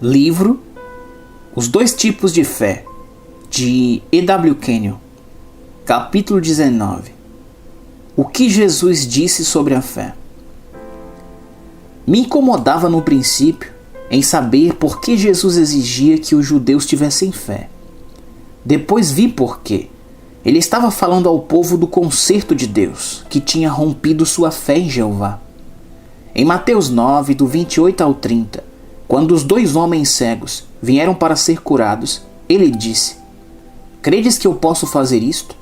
Livro Os Dois Tipos de Fé, de E.W. Kenyon. Capítulo 19. O que Jesus disse sobre a fé. Me incomodava no princípio em saber por que Jesus exigia que os judeus tivessem fé. Depois vi por quê. Ele estava falando ao povo do concerto de Deus, que tinha rompido sua fé em Jeová. Em Mateus 9, do 28 ao 30, quando os dois homens cegos vieram para ser curados, ele disse: "Credes que eu posso fazer isto?"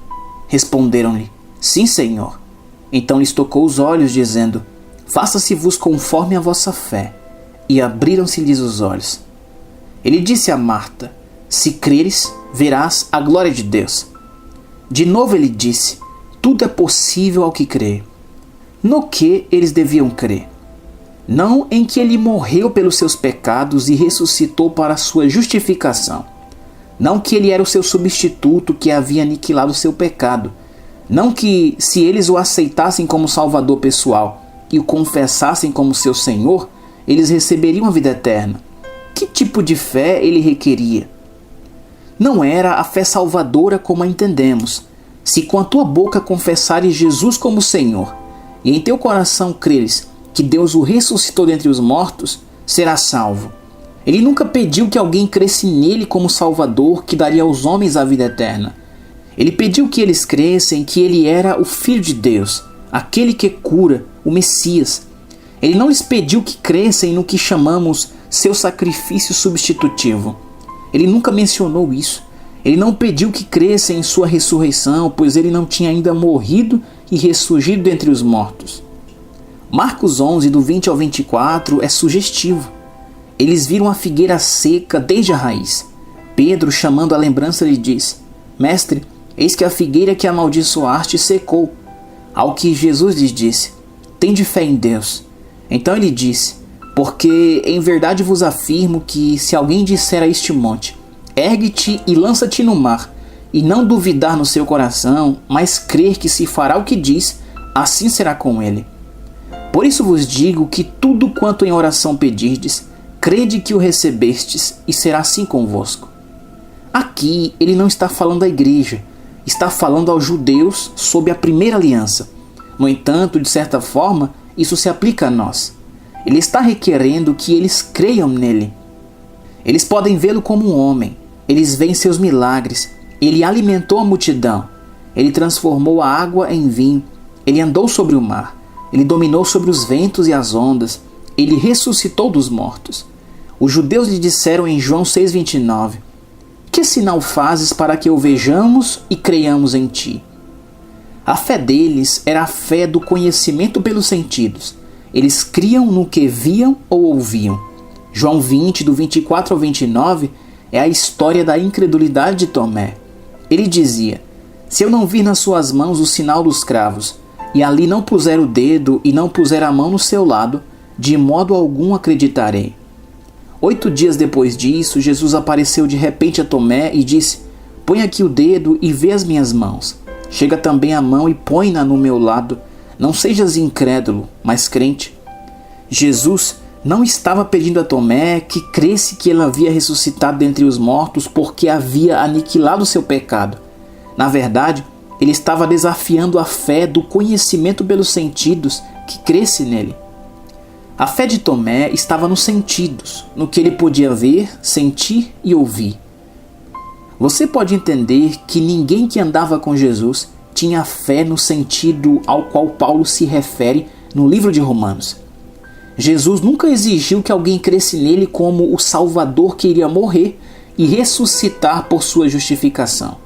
Responderam-lhe: "Sim, Senhor." Então lhes tocou os olhos, dizendo: "Faça-se-vos conforme a vossa fé." E abriram-se-lhes os olhos. Ele disse a Marta: "Se creres, verás a glória de Deus." De novo ele disse: "Tudo é possível ao que crê." No que eles deviam crer? Não em que ele morreu pelos seus pecados e ressuscitou para a sua justificação. Não que ele era o seu substituto que havia aniquilado o seu pecado. Não que, se eles o aceitassem como Salvador pessoal e o confessassem como seu Senhor, eles receberiam a vida eterna. Que tipo de fé ele requeria? Não era a fé salvadora como a entendemos. Se com a tua boca confessares Jesus como Senhor e em teu coração creres que Deus o ressuscitou dentre os mortos, será salvo. Ele nunca pediu que alguém cresce nele como Salvador que daria aos homens a vida eterna. Ele pediu que eles crescem que ele era o Filho de Deus, aquele que cura, o Messias. Ele não lhes pediu que crescem no que chamamos seu sacrifício substitutivo. Ele nunca mencionou isso. Ele não pediu que crescem em sua ressurreição, pois ele não tinha ainda morrido e ressurgido dentre os mortos. Marcos 11, do 20 ao 24, é sugestivo. Eles viram a figueira seca desde a raiz. Pedro, chamando a lembrança, lhe diz: "Mestre, eis que a figueira que amaldiçoaste secou." Ao que Jesus lhes disse: "Tende fé em Deus." Então ele disse: "Porque em verdade vos afirmo que, se alguém disser a este monte: ergue-te e lança-te no mar, e não duvidar no seu coração, mas crer que se fará o que diz, assim será com ele. Por isso vos digo que tudo quanto em oração pedirdes, crede que o recebestes, e será assim convosco." Aqui ele não está falando à igreja, está falando aos judeus sob a primeira aliança. No entanto, de certa forma, isso se aplica a nós. Ele está requerendo que eles creiam nele. Eles podem vê-lo como um homem. Eles veem seus milagres. Ele alimentou a multidão. Ele transformou a água em vinho. Ele andou sobre o mar. Ele dominou sobre os ventos e as ondas. Ele ressuscitou dos mortos. Os judeus lhe disseram em João 6,29: "Que sinal fazes para que o vejamos e creiamos em ti?" A fé deles era a fé do conhecimento pelos sentidos. Eles criam no que viam ou ouviam. João 20, do 24 ao 29, é a história da incredulidade de Tomé. Ele dizia: "Se eu não vir nas suas mãos o sinal dos cravos, e ali não puser o dedo e não puser a mão no seu lado, de modo algum acreditarei." 8 dias depois disso, Jesus apareceu de repente a Tomé e disse: "Põe aqui o dedo e vê as minhas mãos. Chega também a mão e põe-na no meu lado. Não sejas incrédulo, mas crente." Jesus não estava pedindo a Tomé que cresse que ele havia ressuscitado dentre os mortos porque havia aniquilado seu pecado. Na verdade, ele estava desafiando a fé do conhecimento pelos sentidos que cresce nele. A fé de Tomé estava nos sentidos, no que ele podia ver, sentir e ouvir. Você pode entender que ninguém que andava com Jesus tinha fé no sentido ao qual Paulo se refere no livro de Romanos. Jesus nunca exigiu que alguém cresce nele como o Salvador que iria morrer e ressuscitar por sua justificação.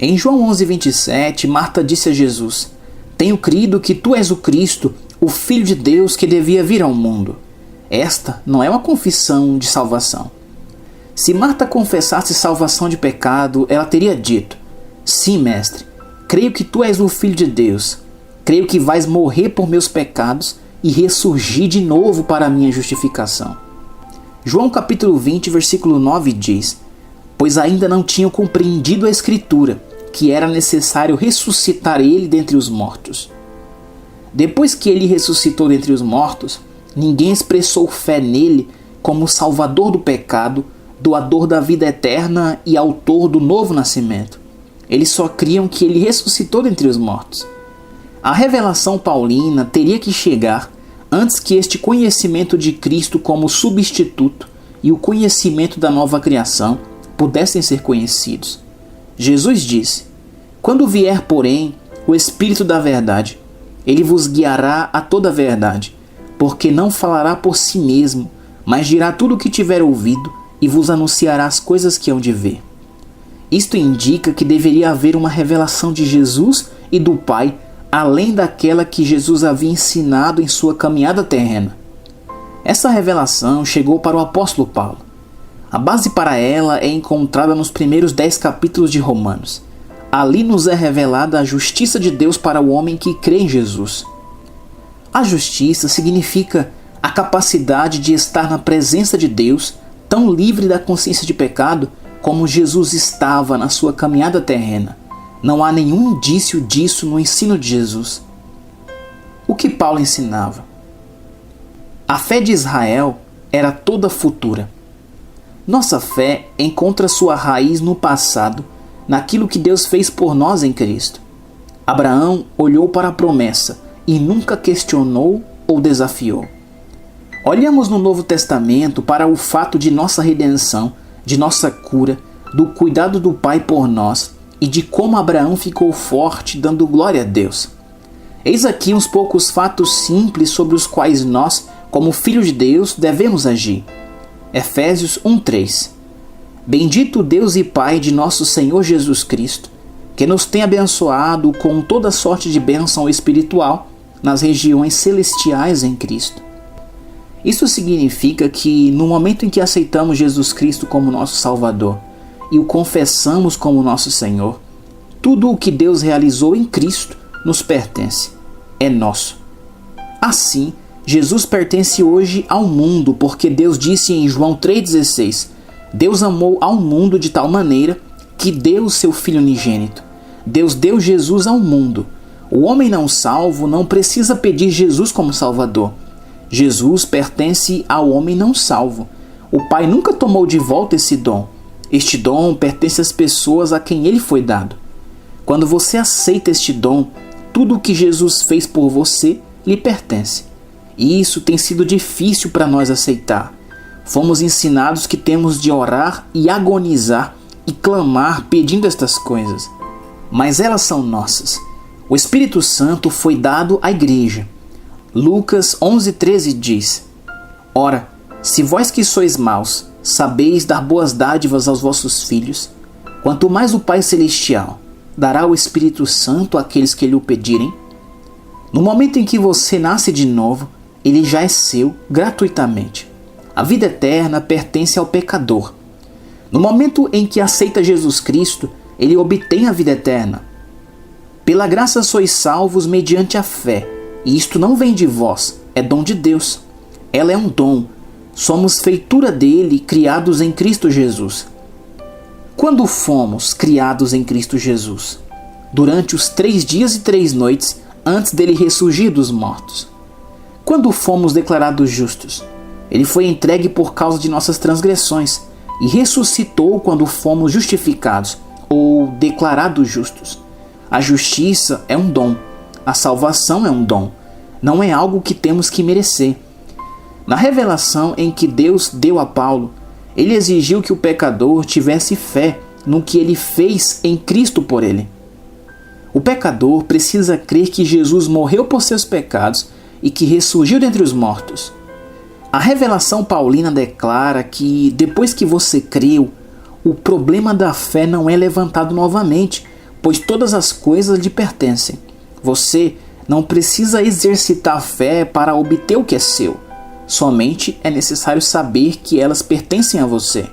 Em João 11:27, Marta disse a Jesus: "Tenho crido que tu és o Cristo, o Filho de Deus que devia vir ao mundo." Esta não é uma confissão de salvação. Se Marta confessasse salvação de pecado, ela teria dito: "Sim, mestre, creio que tu és o Filho de Deus. Creio que vais morrer por meus pecados e ressurgir de novo para a minha justificação." João capítulo 20, versículo 9 diz: "Pois ainda não tinham compreendido a Escritura, que era necessário ressuscitar ele dentre os mortos." Depois que ele ressuscitou dentre os mortos, ninguém expressou fé nele como Salvador do pecado, doador da vida eterna e autor do novo nascimento. Eles só criam que ele ressuscitou dentre os mortos. A revelação paulina teria que chegar antes que este conhecimento de Cristo como substituto e o conhecimento da nova criação pudessem ser conhecidos. Jesus disse: "Quando vier, porém, o Espírito da verdade, ele vos guiará a toda a verdade, porque não falará por si mesmo, mas dirá tudo o que tiver ouvido e vos anunciará as coisas que hão de ver." Isto indica que deveria haver uma revelação de Jesus e do Pai, além daquela que Jesus havia ensinado em sua caminhada terrena. Essa revelação chegou para o apóstolo Paulo. A base para ela é encontrada nos primeiros 10 capítulos de Romanos. Ali nos é revelada a justiça de Deus para o homem que crê em Jesus. A justiça significa a capacidade de estar na presença de Deus, tão livre da consciência de pecado como Jesus estava na sua caminhada terrena. Não há nenhum indício disso no ensino de Jesus. O que Paulo ensinava? A fé de Israel era toda futura. Nossa fé encontra sua raiz no passado, naquilo que Deus fez por nós em Cristo. Abraão olhou para a promessa e nunca questionou ou desafiou. Olhamos no Novo Testamento para o fato de nossa redenção, de nossa cura, do cuidado do Pai por nós e de como Abraão ficou forte dando glória a Deus. Eis aqui uns poucos fatos simples sobre os quais nós, como filhos de Deus, devemos agir. Efésios 1:3. Bendito Deus e Pai de nosso Senhor Jesus Cristo, que nos tem abençoado com toda sorte de bênção espiritual nas regiões celestiais em Cristo. Isso significa que no momento em que aceitamos Jesus Cristo como nosso Salvador e o confessamos como nosso Senhor, tudo o que Deus realizou em Cristo nos pertence, é nosso. Assim, Jesus pertence hoje ao mundo, porque Deus disse em João 3,16: Deus amou ao mundo de tal maneira que deu o seu Filho unigênito. Deus deu Jesus ao mundo. O homem não salvo não precisa pedir Jesus como Salvador. Jesus pertence ao homem não salvo. O Pai nunca tomou de volta esse dom. Este dom pertence às pessoas a quem ele foi dado. Quando você aceita este dom, tudo o que Jesus fez por você lhe pertence. E isso tem sido difícil para nós aceitar. Fomos ensinados que temos de orar e agonizar e clamar pedindo estas coisas. Mas elas são nossas. O Espírito Santo foi dado à igreja. Lucas 11:13 diz: Ora, se vós que sois maus, sabeis dar boas dádivas aos vossos filhos, quanto mais o Pai Celestial dará o Espírito Santo àqueles que lhe o pedirem. No momento em que você nasce de novo, ele já é seu gratuitamente. A vida eterna pertence ao pecador. No momento em que aceita Jesus Cristo, ele obtém a vida eterna. Pela graça sois salvos mediante a fé, e isto não vem de vós, é dom de Deus. Ela é um dom. Somos feitura dele, criados em Cristo Jesus. Quando fomos criados em Cristo Jesus? Durante os 3 dias e 3 noites antes dele ressurgir dos mortos. Quando fomos declarados justos? Ele foi entregue por causa de nossas transgressões e ressuscitou quando fomos justificados ou declarados justos. A justiça é um dom. A salvação é um dom. Não é algo que temos que merecer. Na revelação em que Deus deu a Paulo, ele exigiu que o pecador tivesse fé no que ele fez em Cristo por ele. O pecador precisa crer que Jesus morreu por seus pecados e que ressurgiu dentre os mortos. A revelação paulina declara que, depois que você creu, o problema da fé não é levantado novamente, pois todas as coisas lhe pertencem. Você não precisa exercitar a fé para obter o que é seu. Somente é necessário saber que elas pertencem a você.